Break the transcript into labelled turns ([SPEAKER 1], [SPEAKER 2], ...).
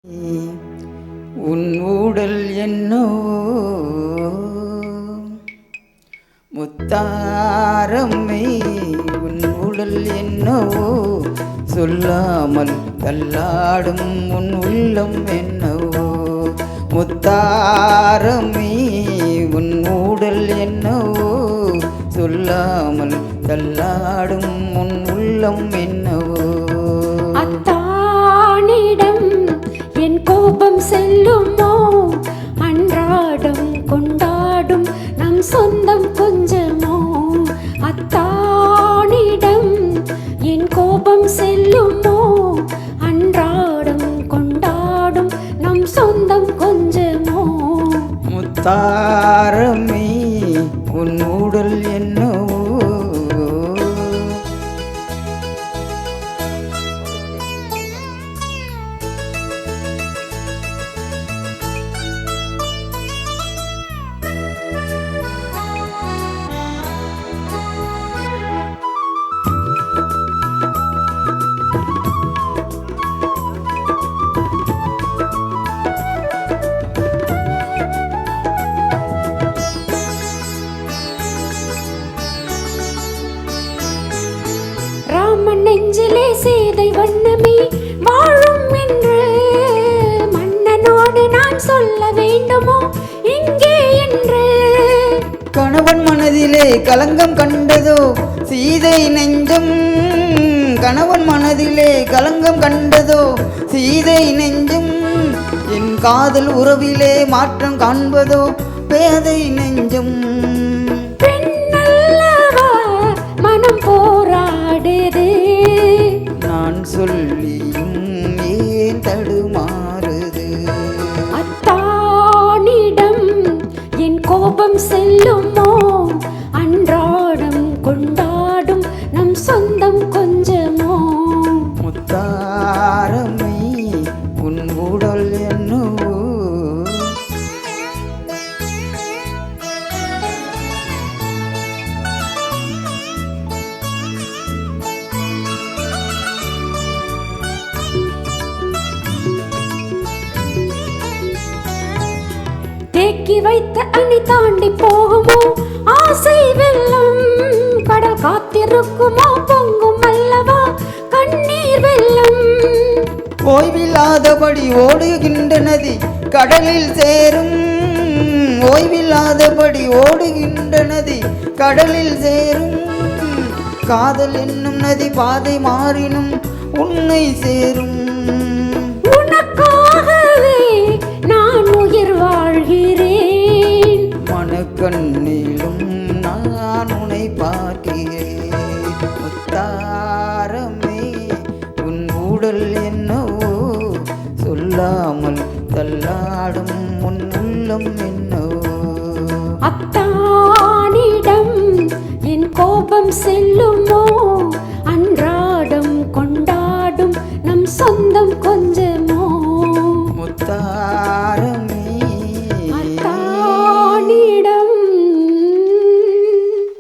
[SPEAKER 1] உன் ஊடல் என்னோ முத்தாரம்மை, உன் உடல் என்னோ சொல்லாமல் தள்ளாடும் உன் உள்ளம் என்னவோ. முத்தாரம்மை, உன் ஊடல் என்னவோ சொல்லாமல் தள்ளாடும் உன் உள்ளம் என்னவோ.
[SPEAKER 2] அத்தானிடம் என் கோபம் செல்லுமோ, அன்றாடம் கொண்டாடும் நம் சொந்தம் கொஞ்சமோ. அத்தானிடம் என் கோபம் செல்லுமோ, அன்றாடம் கொண்டாடும் நம் சொந்தம் கொஞ்சமோ.
[SPEAKER 1] முத்தாரமே, உன் ஊடல் என்னவோ.
[SPEAKER 2] ராமன் நெஞ்சிலே சீதை வண்ணமே வாழும் என்று மன்னனோடு நான் சொல்ல வேண்டுமோ இங்கே என்று.
[SPEAKER 1] கணவன் மனதிலே கலங்கம் கண்டதோ சீதை நெஞ்சம், கணவன் மனதிலே கலங்கம் கண்டதோ சீதை நெஞ்சம். என் காதல் உறவிலே மாற்றம் காண்பதோ பேதை நெஞ்சம்.
[SPEAKER 2] பெண்ணல்லவா மனம் போராடுது,
[SPEAKER 1] நான் சொல்லியும் ஏன் தடுமாறுது.
[SPEAKER 2] அத்தானிடம் என் கோபம் செல்லுமோ, அன்றாடம் கொண்டாடும் நம் சொந்தம் கொஞ்சமோ.
[SPEAKER 1] முத்தாரமை, உன் உடல் என்னவோ.
[SPEAKER 2] தேக்கி வைத்த அணி தாண்டி போகுமோ ஆசை வெள்ளம், கடல் காத்திருக்குமோ பொங்கும் அல்லவா கண்ணீர் வெள்ளம்.
[SPEAKER 1] ஓய்வில்லாதபடி ஓடுகின்ற நதி கடலில் சேரும், ஓய்வில்லாதபடி ஓடுகின்ற நதி கடலில் சேரும். காதல் என்னும் நதி பாதை மாறினும் உன்னை சேரும்.
[SPEAKER 2] உனக்காகவே நான் உயிர் வாழ்கிறேன்,
[SPEAKER 1] மனக்கண்ணிலும் நான் உன்னை பார்க்கிறேன். முத்தாரமே, உன் ஊடல் என்னவோ சொல்லாமல் தள்ளாடும் உன் உள்ளம் என்னவோ.
[SPEAKER 2] அத்தானிடம் என் கோபம் செல்லுமோ, அன்றாடம் கொண்டாடும் நம் சொந்தம்